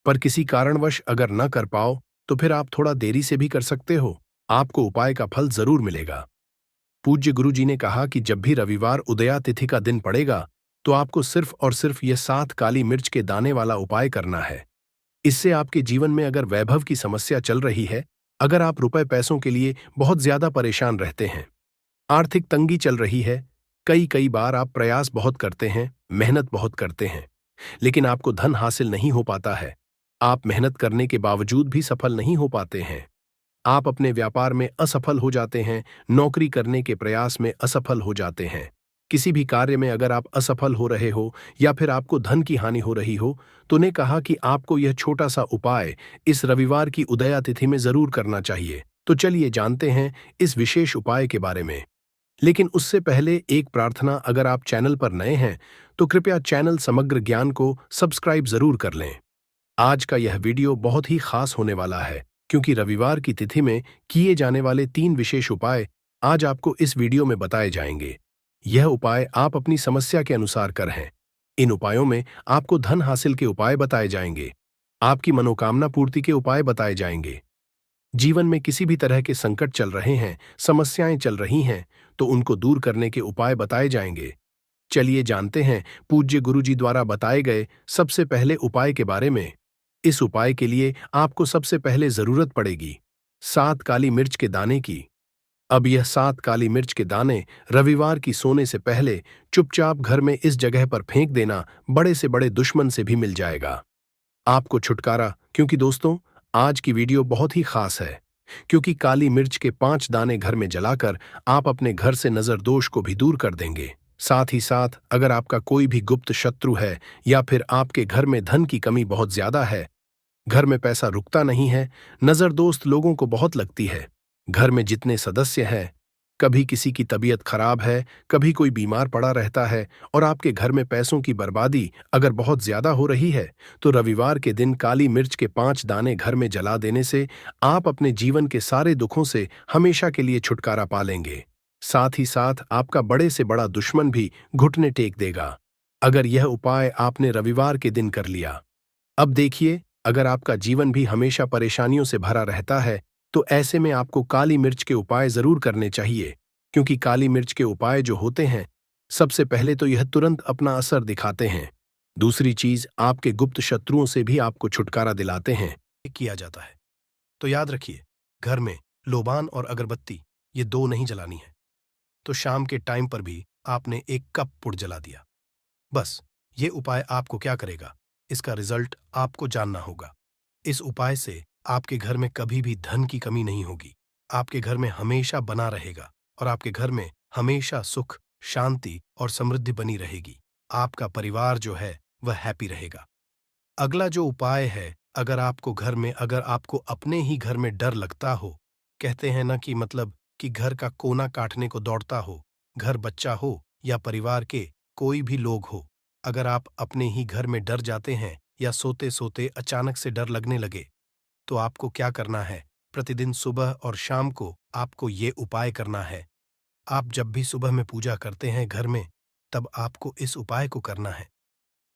पर किसी कारणवश अगर न कर पाओ तो फिर आप थोड़ा देरी से भी कर सकते हो, आपको उपाय का फल जरूर मिलेगा। पूज्य गुरु जी ने कहा कि जब भी रविवार उदया तिथि का दिन पड़ेगा तो आपको सिर्फ और सिर्फ यह 7 काली मिर्च के दाने वाला उपाय करना है। इससे आपके जीवन में अगर वैभव की समस्या चल रही है, अगर आप रुपए पैसों के लिए बहुत ज्यादा परेशान रहते हैं, आर्थिक तंगी चल रही है, कई कई बार आप प्रयास बहुत करते हैं, मेहनत बहुत करते हैं, लेकिन आपको धन हासिल नहीं हो पाता है, आप मेहनत करने के बावजूद भी सफल नहीं हो पाते हैं, आप अपने व्यापार में असफल हो जाते हैं, नौकरी करने के प्रयास में असफल हो जाते हैं, किसी भी कार्य में अगर आप असफल हो रहे हो या फिर आपको धन की हानि हो रही हो, तो ने कहा कि आपको यह छोटा सा उपाय इस रविवार की उदया तिथि में जरूर करना चाहिए। तो चलिए जानते हैं इस विशेष उपाय के बारे में। लेकिन उससे पहले एक प्रार्थना, अगर आप चैनल पर नए हैं तो कृपया चैनल समग्र ज्ञान को सब्सक्राइब जरूर कर लें। आज का यह वीडियो बहुत ही खास होने वाला है, क्योंकि रविवार की तिथि में किए जाने वाले 3 विशेष उपाय आज आपको इस वीडियो में बताए जाएंगे। यह उपाय आप अपनी समस्या के अनुसार करें। इन उपायों में आपको धन हासिल के उपाय बताए जाएंगे, आपकी मनोकामना पूर्ति के उपाय बताए जाएंगे। जीवन में किसी भी तरह के संकट चल रहे हैं, समस्याएं चल रही हैं, तो उनको दूर करने के उपाय बताए जाएंगे। चलिए जानते हैं पूज्य गुरुजी द्वारा बताए गए सबसे पहले उपाय के बारे में। इस उपाय के लिए आपको सबसे पहले जरूरत पड़ेगी 7 काली मिर्च के दाने की। अब यह 7 काली मिर्च के दाने रविवार की सोने से पहले चुपचाप घर में इस जगह पर फेंक देना, बड़े से बड़े दुश्मन से भी मिल जाएगा। आपको छुटकारा क्योंकि दोस्तों, आज की वीडियो बहुत ही खास है, क्योंकि काली मिर्च के 5 दाने घर में जलाकर आप अपने घर से नजर दोष को भी दूर कर देंगे। साथ ही साथ अगर आपका कोई भी गुप्त शत्रु है या फिर आपके घर में धन की कमी बहुत ज्यादा है, घर में पैसा रुकता नहीं है, नजर दोस्त लोगों को बहुत लगती है, घर में जितने सदस्य हैं, कभी किसी की तबीयत खराब है, कभी कोई बीमार पड़ा रहता है और आपके घर में पैसों की बर्बादी अगर बहुत ज्यादा हो रही है, तो रविवार के दिन काली मिर्च के 5 दाने घर में जला देने से आप अपने जीवन के सारे दुखों से हमेशा के लिए छुटकारा पा लेंगे। साथ ही साथ आपका बड़े से बड़ा दुश्मन भी घुटने टेक देगा, अगर यह उपाय आपने रविवार के दिन कर लिया। अब देखिए, अगर आपका जीवन भी हमेशा परेशानियों से भरा रहता है, तो ऐसे में आपको काली मिर्च के उपाय जरूर करने चाहिए, क्योंकि काली मिर्च के उपाय जो होते हैं, सबसे पहले तो यह तुरंत अपना असर दिखाते हैं। दूसरी चीज, आपके गुप्त शत्रुओं से भी आपको छुटकारा दिलाते हैं। किया जाता है तो याद रखिए, घर में लोबान और अगरबत्ती ये दो नहीं जलानी है। तो शाम के टाइम पर भी आपने एक कप पुड़ जला दिया। बस ये उपाय आपको क्या करेगा, इसका रिजल्ट आपको जानना होगा। इस उपाय से आपके घर में कभी भी धन की कमी नहीं होगी, आपके घर में हमेशा बना रहेगा और आपके घर में हमेशा सुख, शांति और समृद्धि बनी रहेगी। आपका परिवार जो है वह हैप्पी रहेगा। अगला जो उपाय है, अगर आपको अपने ही घर में डर लगता हो, कहते हैं ना कि मतलब कि घर का कोना काटने को दौड़ता हो, घर बच्चा हो या परिवार के कोई भी लोग हो, अगर आप अपने ही घर में डर जाते हैं या सोते सोते अचानक से डर लगने लगे, तो आपको क्या करना है, प्रतिदिन सुबह और शाम को आपको ये उपाय करना है। आप जब भी सुबह में पूजा करते हैं घर में, तब आपको इस उपाय को करना है।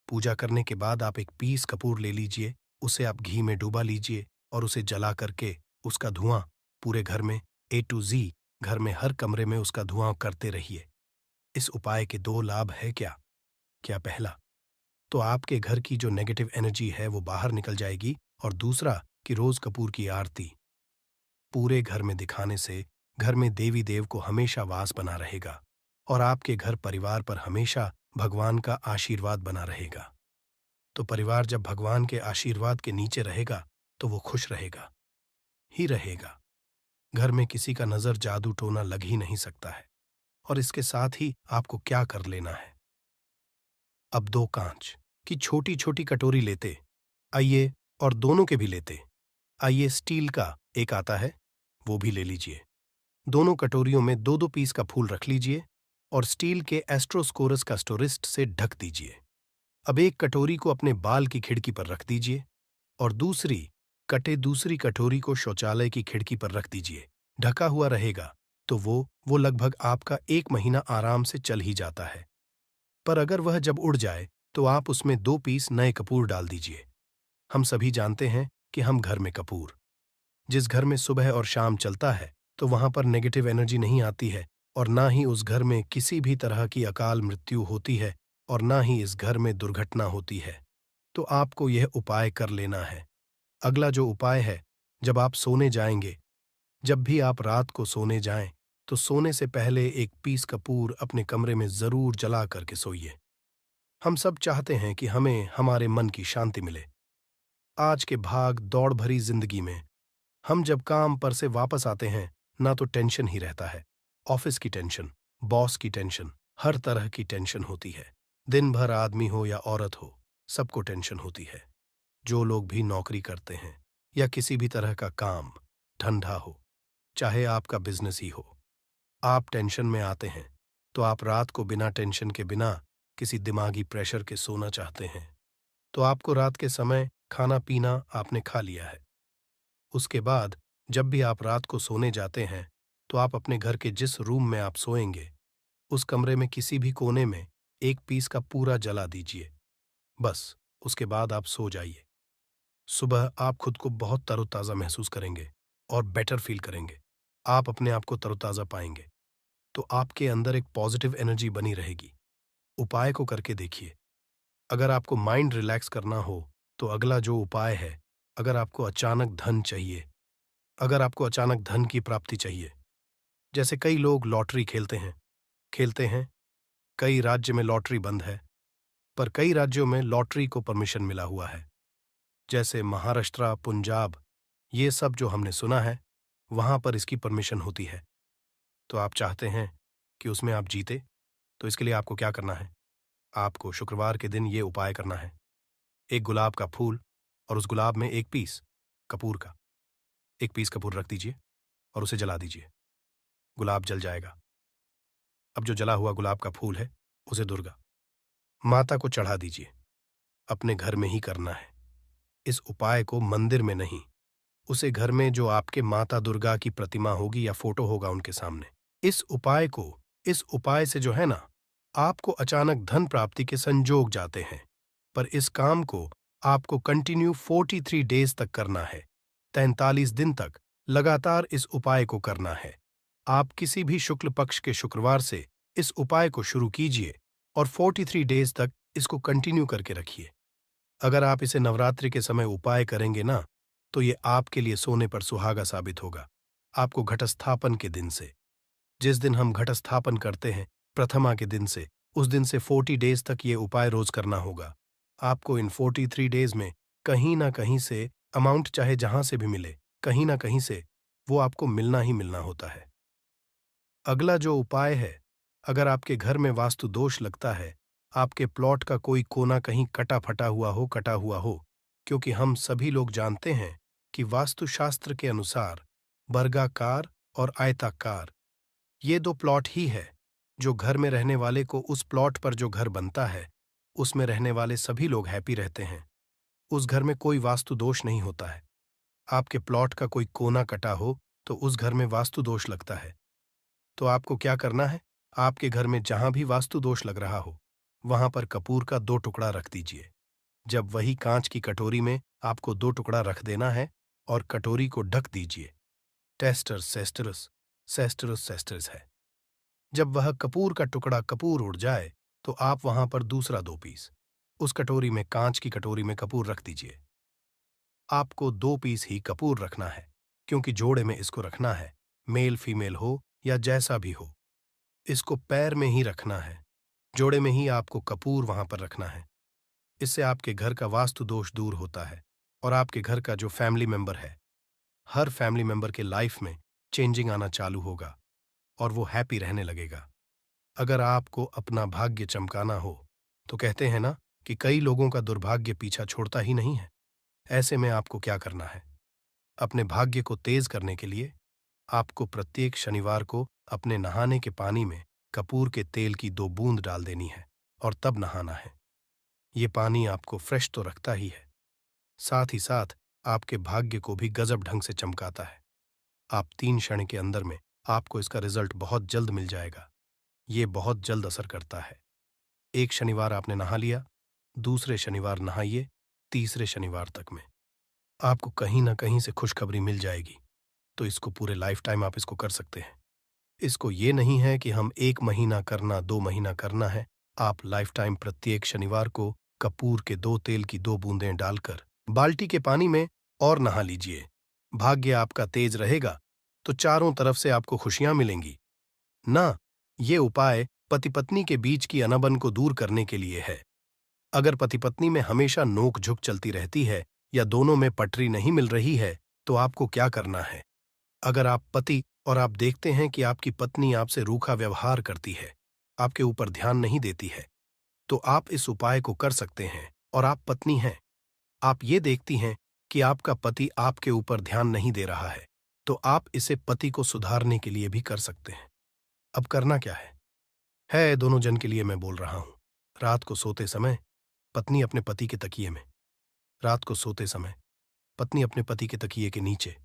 पूजा करने के बाद आप एक पीस कपूर ले लीजिए, उसे आप घी में डुबा लीजिए और उसे जला करके उसका धुआं पूरे घर में ए टू जी, घर में हर कमरे में उसका धुआं करते रहिए। इस उपाय के दो लाभ है क्या? पहला तो आपके घर की जो नेगेटिव एनर्जी है वो बाहर निकल जाएगी, और दूसरा कि रोज कपूर की आरती पूरे घर में दिखाने से घर में देवी देव को हमेशा वास बना रहेगा और आपके घर परिवार पर हमेशा भगवान का आशीर्वाद बना रहेगा। तो परिवार जब भगवान के आशीर्वाद के नीचे रहेगा तो वो खुश रहेगा ही रहेगा। घर में किसी का नजर जादू टोना लग ही नहीं सकता है। और इसके साथ ही आपको क्या कर लेना है, अब 2 कांच की छोटी छोटी कटोरी लेते आइए, और दोनों के भी लेते आइए, स्टील का एक आता है वो भी ले लीजिए। दोनों कटोरियों में 2-2 पीस का फूल रख लीजिए और स्टील के एस्ट्रोस्कोरस का स्टोरिस्ट से ढक दीजिए। अब एक कटोरी को अपने बाल की खिड़की पर रख दीजिए और दूसरी कटोरी को शौचालय की खिड़की पर रख दीजिए। ढका हुआ रहेगा तो वो लगभग आपका 1 महीना आराम से चल ही जाता है। पर अगर वह जब उड़ जाए तो आप उसमें 2 पीस नए कपूर डाल दीजिए। हम सभी जानते हैं कि हम घर में कपूर, जिस घर में सुबह और शाम चलता है तो वहां पर नेगेटिव एनर्जी नहीं आती है, और ना ही उस घर में किसी भी तरह की अकाल मृत्यु होती है, और ना ही इस घर में दुर्घटना होती है। तो आपको यह उपाय कर लेना है। अगला जो उपाय है, जब भी आप रात को सोने जाएं, तो सोने से पहले 1 पीस कपूर अपने कमरे में जरूर जला करके सोइए। हम सब चाहते हैं कि हमें हमारे मन की शांति मिले। आज के भाग दौड़ भरी जिंदगी में हम जब काम पर से वापस आते हैं, ना तो टेंशन ही रहता है। ऑफिस की टेंशन, बॉस की टेंशन, हर तरह की टेंशन होती है। दिन भर आदमी हो या औरत हो, सबको टेंशन होती है। जो लोग भी नौकरी करते हैं या किसी भी तरह का काम धंधा हो, चाहे आपका बिजनेस ही हो, आप टेंशन में आते हैं तो आप रात को बिना टेंशन के, बिना किसी दिमागी प्रेशर के सोना चाहते हैं। तो आपको रात के समय खाना पीना आपने खा लिया है। उसके बाद जब भी आप रात को सोने जाते हैं तो आप अपने घर के जिस रूम में आप सोएंगे, उस कमरे में किसी भी कोने में 1 पीस का पूरा जला दीजिए। बस उसके बाद आप सो जाइए। सुबह आप खुद को बहुत तरोताज़ा महसूस करेंगे और बेटर फील करेंगे। आप अपने आप को तरोताज़ा पाएंगे, तो आपके अंदर एक पॉजिटिव एनर्जी बनी रहेगी। उपाय को करके देखिए। अगर आपको माइंड रिलैक्स करना हो तो अगला जो उपाय है, अगर आपको अचानक धन की प्राप्ति चाहिए, जैसे कई लोग लॉटरी खेलते हैं, कई राज्य में लॉटरी बंद है, पर कई राज्यों में लॉटरी को परमिशन मिला हुआ है। जैसे महाराष्ट्र, पंजाब, ये सब जो हमने सुना है, वहां पर इसकी परमिशन होती है। तो आप चाहते हैं कि उसमें आप जीते, तो इसके लिए आपको क्या करना है? आपको शुक्रवार के दिन ये उपाय करना है। एक गुलाब का फूल और उस गुलाब में एक पीस कपूर का, एक पीस कपूर रख दीजिए और उसे जला दीजिए। गुलाब जल जाएगा। अब जो जला हुआ गुलाब का फूल है, उसे दुर्गा माता को चढ़ा दीजिए। अपने घर में ही करना है। इस उपाय को मंदिर में नहीं, उसे घर में जो आपके माता दुर्गा की प्रतिमा होगी या फोटो होगा उनके सामने। इस उपाय से जो है ना, आपको अचानक धन प्राप्ति के संजोग जाते हैं। पर इस काम को आपको कंटिन्यू 43 डेज तक करना है। 43 दिन तक लगातार इस उपाय को करना है। आप किसी भी शुक्ल पक्ष के शुक्रवार से इस उपाय को शुरू कीजिए और 43 डेज तक इसको कंटिन्यू करके रखिए। अगर आप इसे नवरात्रि के समय उपाय करेंगे ना, तो ये आपके लिए सोने पर सुहागा साबित होगा। आपको घटस्थापन के दिन से, जिस दिन हम घटस्थापन करते हैं, प्रथमा के दिन से, उस दिन से 40 डेज तक ये उपाय रोज करना होगा। आपको इन 43 डेज में कहीं ना कहीं से अमाउंट, चाहे जहां से भी मिले, कहीं ना कहीं से वो आपको मिलना ही मिलना होता है। अगला जो उपाय है, अगर आपके घर में वास्तु दोष लगता है, आपके प्लॉट का कोई कोना कहीं कटा हुआ हो, क्योंकि हम सभी लोग जानते हैं कि वास्तुशास्त्र के अनुसार वर्गाकार और आयताकार, ये दो प्लॉट ही है जो घर में रहने वाले को, उस प्लॉट पर जो घर बनता है, उसमें रहने वाले सभी लोग हैप्पी रहते हैं। उस घर में कोई वास्तु दोष नहीं होता है। आपके प्लॉट का कोई कोना कटा हो तो उस घर में वास्तु दोष लगता है। तो आपको क्या करना है? आपके घर में जहां भी वास्तु दोष लग रहा हो, वहां पर कपूर का 2 टुकड़ा रख दीजिए। जब वही कांच की कटोरी में आपको 2 टुकड़ा रख देना है और कटोरी को ढक दीजिए। टेस्टर सेस्टरस, सेस्टरस सेस्टरस है। जब वह कपूर का टुकड़ा कपूर उड़ जाए, तो आप वहां पर दूसरा 2 पीस उस कटोरी में, कांच की कटोरी में कपूर रख दीजिए। आपको 2 पीस ही कपूर रखना है, क्योंकि जोड़े में इसको रखना है, मेल फीमेल हो या जैसा भी हो। इसको पैर में ही रखना है, जोड़े में ही आपको कपूर वहां पर रखना है। इससे आपके घर का वास्तु दोष दूर होता है और आपके घर का जो फैमिली मेंबर है, हर फैमिली मेंबर के लाइफ में चेंजिंग आना चालू होगा और वो हैप्पी रहने लगेगा। अगर आपको अपना भाग्य चमकाना हो, तो कहते हैं ना कि कई लोगों का दुर्भाग्य पीछा छोड़ता ही नहीं है। ऐसे में आपको क्या करना है? अपने भाग्य को तेज करने के लिए आपको प्रत्येक शनिवार को अपने नहाने के पानी में कपूर के तेल की 2 बूंद डाल देनी है और तब नहाना है। ये पानी आपको फ्रेश तो रखता ही है, साथ ही साथ आपके भाग्य को भी गजब ढंग से चमकाता है। आप 3 क्षण के अंदर में आपको इसका रिजल्ट बहुत जल्द मिल जाएगा। ये बहुत जल्द असर करता है। एक शनिवार आपने नहा लिया, दूसरे शनिवार नहाइए, तीसरे शनिवार तक में आपको कहीं ना कहीं से खुशखबरी मिल जाएगी। तो इसको पूरे लाइफ टाइम आप इसको कर सकते हैं। इसको ये नहीं है कि हम 1 महीना करना, 2 महीना करना है। आप लाइफ टाइम प्रत्येक शनिवार को कपूर के 2 तेल की 2 बूंदें डालकर बाल्टी के पानी में और नहा लीजिए। भाग्य आपका तेज रहेगा तो चारों तरफ से आपको खुशियां मिलेंगी ना। ये उपाय पति पत्नी के बीच की अनबन को दूर करने के लिए है। अगर पति पत्नी में हमेशा नोक झुक चलती रहती है या दोनों में पटरी नहीं मिल रही है, तो आपको क्या करना है? अगर आप पति और आप देखते हैं कि आपकी पत्नी आपसे रूखा व्यवहार करती है, आपके ऊपर ध्यान नहीं देती है, तो आप इस उपाय को कर सकते हैं। और आप पत्नी हैं, आप ये देखती हैं कि आपका पति आपके ऊपर ध्यान नहीं दे रहा है, तो आप इसे पति को सुधारने के लिए भी कर सकते हैं। अब करना क्या है दोनों जन के लिए मैं बोल रहा हूं। रात को सोते समय पत्नी अपने पति के तकिए में, रात को सोते समय पत्नी अपने पति के तकिए के नीचे,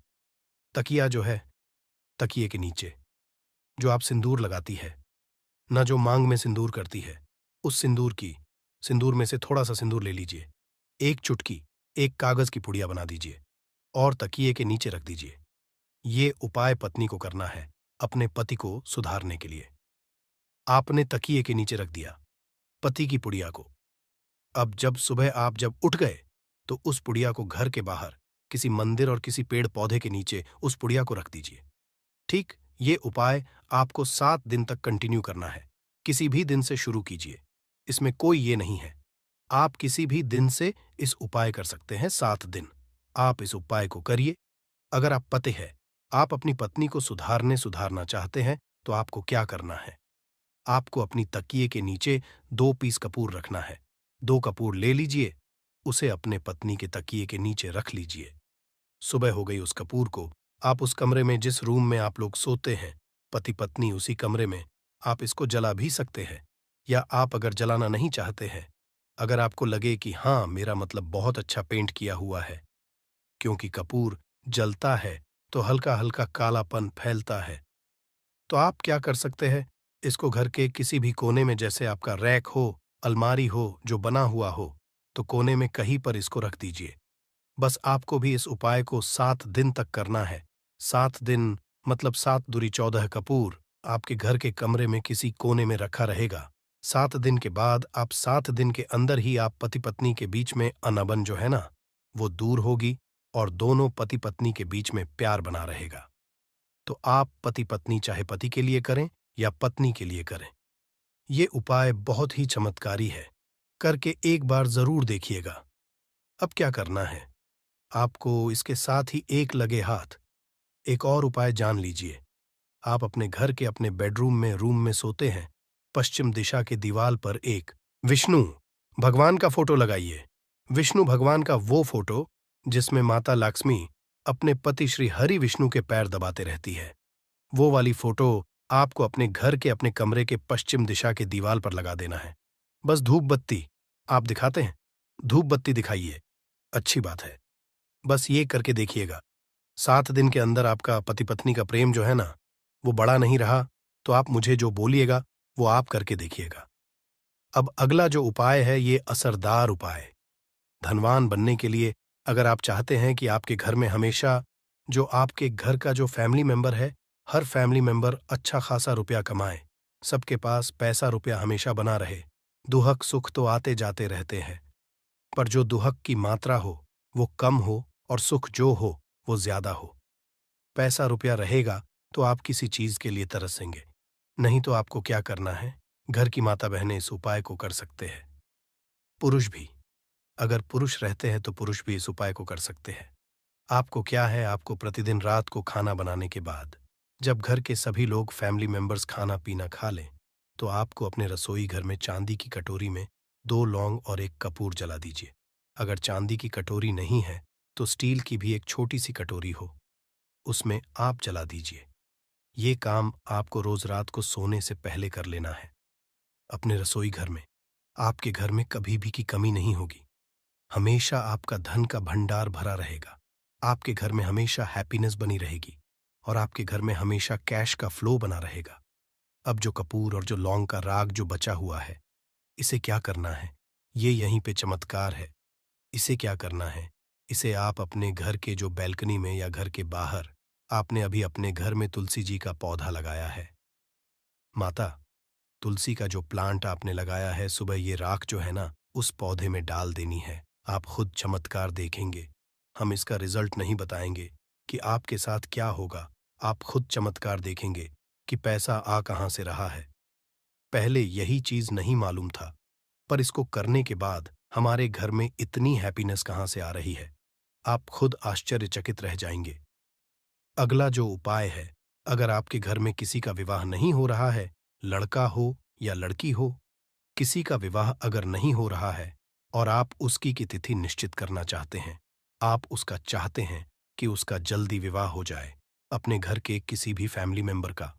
तकिया जो है तकिए के नीचे जो आप सिंदूर लगाती है ना, जो मांग में सिंदूर करती है, उस सिंदूर में से थोड़ा सा सिंदूर ले लीजिए, एक चुटकी एक कागज की पुड़िया बना दीजिए और तकिए के नीचे रख दीजिए। ये उपाय पत्नी को करना है अपने पति को सुधारने के लिए। आपने तकिए के नीचे रख दिया पति की पुड़िया को। अब जब सुबह आप जब उठ गए, तो उस पुड़िया को घर के बाहर किसी मंदिर और किसी पेड़ पौधे के नीचे उस पुड़िया को रख दीजिए। ठीक, ये उपाय आपको 7 दिन तक कंटिन्यू करना है। किसी भी दिन से शुरू कीजिए, इसमें कोई ये नहीं है। आप किसी भी दिन से इस उपाय कर सकते हैं, 7 दिन। आप इस उपाय को करिए। अगर आप पति हैं, आप अपनी पत्नी को सुधारना चाहते हैं, तो आपको क्या करना है? आपको अपनी तकिए के नीचे 2 पीस कपूर रखना है। 2 कपूर ले लीजिए, उसे अपने पत्नी के तकिए के नीचे रख लीजिए। सुबह हो गई उस कपूर को, आप उस कमरे में जिस रूम में आप लोग सोते हैं, पति पत्नी उसी कमरे में, आप इसको जला भी सकते हैं। या आप अगर जलाना नहीं चाहते हैं, अगर आपको लगे कि हाँ, मेरा मतलब बहुत अच्छा पेंट किया हुआ है, क्योंकि कपूर जलता है तो हल्का हल्का कालापन फैलता है, तो आप क्या कर सकते हैं? इसको घर के किसी भी कोने में, जैसे आपका रैक हो, अलमारी हो जो बना हुआ हो, तो कोने में कहीं पर इसको रख दीजिए। बस आपको भी इस उपाय को 7 दिन तक करना है। 7 दिन मतलब 7 दूरी 14 कपूर आपके घर के कमरे में किसी कोने में रखा रहेगा। 7 दिन के बाद आप 7 दिन के अंदर ही आप पति पत्नी के बीच में अनबन जो है ना, वो दूर होगी और दोनों पति पत्नी के बीच में प्यार बना रहेगा। तो आप पति पत्नी चाहे पति के लिए करें या पत्नी के लिए करें, ये उपाय बहुत ही चमत्कारी है। करके एक बार जरूर देखिएगा। अब क्या करना है? आपको इसके साथ ही एक लगे हाथ एक और उपाय जान लीजिए। आप अपने घर के अपने बेडरूम में रूम में सोते हैं, पश्चिम दिशा के दीवार पर एक विष्णु भगवान का फोटो लगाइए। विष्णु भगवान का वो फोटो जिसमें माता लक्ष्मी अपने पति श्री हरि विष्णु के पैर दबाते रहती है, वो वाली फोटो आपको अपने घर के अपने कमरे के पश्चिम दिशा के दीवार पर लगा देना है। बस धूप बत्ती आप दिखाते हैं, धूप बत्ती दिखाइए, अच्छी बात है। बस ये करके देखिएगा। 7 दिन के अंदर आपका पति पत्नी का प्रेम जो है ना, वो बड़ा नहीं रहा, तो आप मुझे जो बोलिएगा वो आप करके देखिएगा। अब अगला जो उपाय है, ये असरदार उपाय। धनवान बनने के लिए अगर आप चाहते हैं कि आपके घर में हमेशा जो आपके घर का जो फैमिली मेंबर है, हर फैमिली मेंबर अच्छा खासा रुपया कमाए, सबके पास पैसा रुपया हमेशा बना रहे, दुहक सुख तो आते जाते रहते हैं, पर जो दुहक की मात्रा हो वो कम हो और सुख जो हो वो ज्यादा हो। पैसा रुपया रहेगा तो आप किसी चीज के लिए तरसेंगे, नहीं तो आपको क्या करना है? घर की माता बहनें इस उपाय को कर सकते हैं। पुरुष भी, अगर पुरुष रहते हैं तो पुरुष भी इस उपाय को कर सकते हैं। आपको क्या है, आपको प्रतिदिन रात को खाना बनाने के बाद जब घर के सभी लोग फैमिली मेंबर्स खाना पीना खा लें, तो आपको अपने रसोई घर में चांदी की कटोरी में 2 लौंग और एक कपूर जला दीजिए। अगर चांदी की कटोरी नहीं है तो स्टील की भी एक छोटी सी कटोरी हो, उसमें आप जला दीजिए। ये काम आपको रोज रात को सोने से पहले कर लेना है। अपने रसोई घर में, आपके घर में कभी भी की कमी नहीं होगी। हमेशा आपका धन का भंडार भरा रहेगा। आपके घर में हमेशा हैप्पीनेस बनी रहेगी और आपके घर में हमेशा कैश का फ्लो बना रहेगा। अब जो कपूर और जो लौंग का राग जो बचा हुआ है, इसे क्या करना है? ये यहीं पे चमत्कार है। इसे क्या करना है? इसे आप अपने घर के जो बैल्कनी में या घर के बाहर, आपने अभी अपने घर में तुलसी जी का पौधा लगाया है, माता, तुलसी का जो प्लांट आपने लगाया है, सुबह ये राख जो है ना, उस पौधे में डाल देनी है। आप खुद चमत्कार देखेंगे। हम इसका रिजल्ट नहीं बताएंगे कि आपके साथ क्या होगा, आप खुद चमत्कार देखेंगे कि पैसा आ कहाँ से रहा है। पहले यही चीज नहीं मालूम था, पर इसको करने के बाद हमारे घर में इतनी हैप्पीनेस कहाँ से आ रही है, आप खुद आश्चर्यचकित रह जाएंगे। अगला जो उपाय है, अगर आपके घर में किसी का विवाह नहीं हो रहा है, लड़का हो या लड़की हो, किसी का विवाह अगर नहीं हो रहा है और आप उसकी की तिथि निश्चित करना चाहते हैं, आप उसका चाहते हैं कि उसका जल्दी विवाह हो जाए अपने घर के किसी भी फैमिली मेंबर का,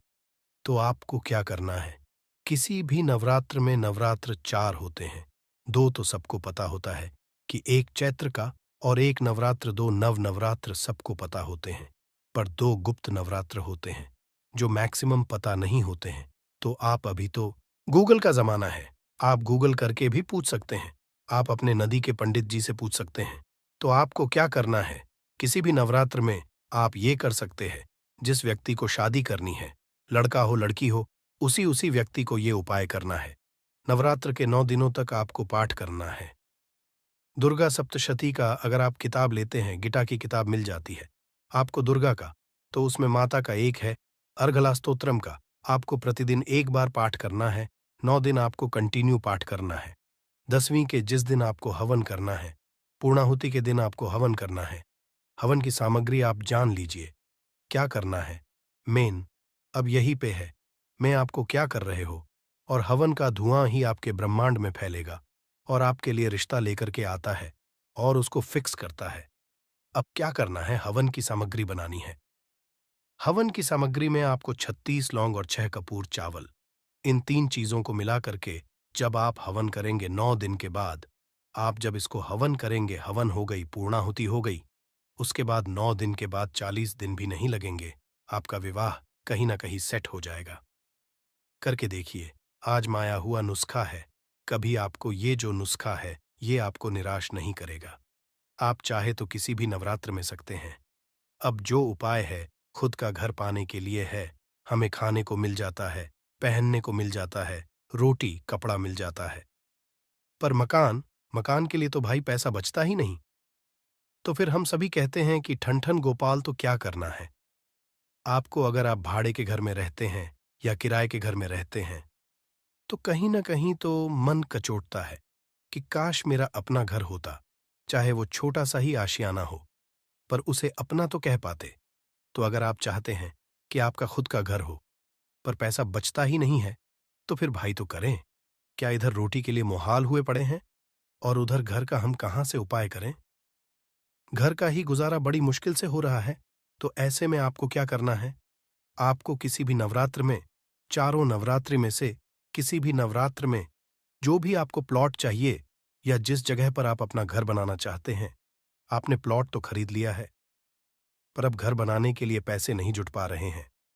तो आपको क्या करना है? किसी भी नवरात्र में नवरात्र 4 होते हैं। 2 तो सबको पता होता है कि एक चैत्र का और एक नवरात्र, 2 नव नवरात्र सबको पता होते हैं, पर 2 गुप्त नवरात्र होते हैं जो मैक्सिमम पता नहीं होते हैं। तो आप अभी तो गूगल का जमाना है, आप गूगल करके भी पूछ सकते हैं। आप अपने नदी के पंडित जी से पूछ सकते हैं। तो आपको क्या करना है? किसी भी नवरात्र में आप ये कर सकते हैं, जिस व्यक्ति को शादी करनी है, लड़का हो लड़की हो, उसी उसी व्यक्ति को ये उपाय करना है। नवरात्र के 9 दिनों तक आपको पाठ करना है। दुर्गा सप्तशती का अगर आप किताब लेते हैं, गीता की किताब मिल जाती है आपको दुर्गा का, तो उसमें माता का एक है, अर्गला स्तोत्रम का आपको प्रतिदिन एक बार पाठ करना है। 9 दिन आपको कंटिन्यू पाठ करना है। 10वीं के जिस दिन आपको हवन करना है, पूर्णाहुति के दिन आपको हवन करना है। हवन की सामग्री आप जान लीजिए, क्या करना है। मेन अब यही पे है, मैं आपको क्या कर रहे हो, और हवन का धुआं ही आपके ब्रह्मांड में फैलेगा और आपके लिए रिश्ता लेकर के आता है और उसको फिक्स करता है। अब क्या करना है, हवन की सामग्री बनानी है। हवन की सामग्री में आपको 36 लौंग और 6 कपूर चावल, इन 3 चीजों को मिला करके जब आप हवन करेंगे 9 दिन के बाद, आप जब इसको हवन करेंगे, हवन हो गई, पूर्णाहुति हो गई, उसके बाद 9 दिन के बाद 40 दिन भी नहीं लगेंगे, आपका विवाह कहीं ना कहीं सेट हो जाएगा। करके देखिए, आजमाया हुआ नुस्खा है। कभी आपको ये जो नुस्खा है, ये आपको निराश नहीं करेगा। आप चाहे तो किसी भी नवरात्र में सकते हैं। अब जो उपाय है, खुद का घर पाने के लिए है। हमें खाने को मिल जाता है, पहनने को मिल जाता है, रोटी, कपड़ा मिल जाता है। पर मकान, मकान के लिए तो भाई पैसा बचता ही नहीं। तो फिर हम सभी कहते हैं कि ठन ठन गोपाल, तो क्या करना है? आपको, अगर आप भाड़े के घर में रहते हैं या किराए के घर में रहते हैं, तो कहीं ना कहीं तो मन कचोटता है कि काश मेरा अपना घर होता, चाहे वो छोटा सा ही आशियाना हो, पर उसे अपना तो कह पाते। तो अगर आप चाहते हैं कि आपका खुद का घर हो, पर पैसा बचता ही नहीं है, तो फिर भाई तो करें। क्या इधर रोटी के लिए मुहाल हुए पड़े हैं और उधर घर का हम कहाँ से उपाय करें? घर का ही गुजारा बड़ी मुश्किल से हो रहा है। तो ऐसे में आपको क्या करना है? आपको किसी भी नवरात्र में, चारों नवरात्रि में से किसी भी नवरात्र में, जो भी आपको प्लॉट चाहिए या जिस जगह पर आप अपना घर बनाना चाहते हैं, आपने प्लॉट तो खरीद लिया है, पर अब घर बनाने के लिए पैसे नहीं जुट पा रहे हैं।